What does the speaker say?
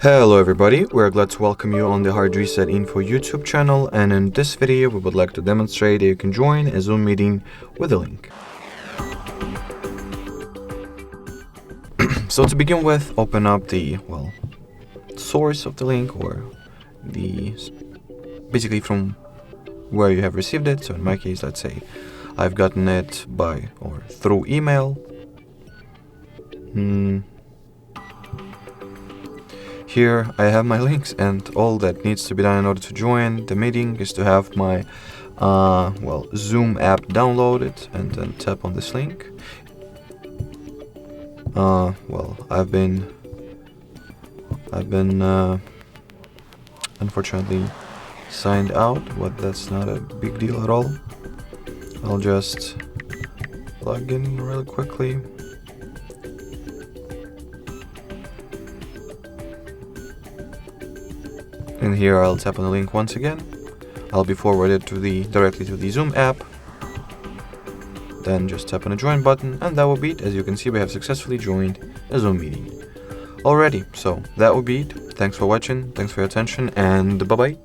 Hello everybody, we're glad to welcome you on the HardReset.Info YouTube channel, and in this video we would like to demonstrate that you can join a Zoom meeting with a link. So to begin with, open up the, source of the link, or basically from where you have received it. So in my case, let's say I've gotten it through email. Here I have my links, and all that needs to be done in order to join the meeting is to have my Zoom app downloaded and then tap on this link. I've been unfortunately signed out, but that's not a big deal at all. I'll just log in really quickly. And here I'll tap on the link once again. I'll be forwarded directly to the Zoom app. Then just tap on the join button, and that will be it. As you can see, we have successfully joined a Zoom meeting. Alrighty, so that will be it. Thanks for watching, thanks for your attention, and bye bye.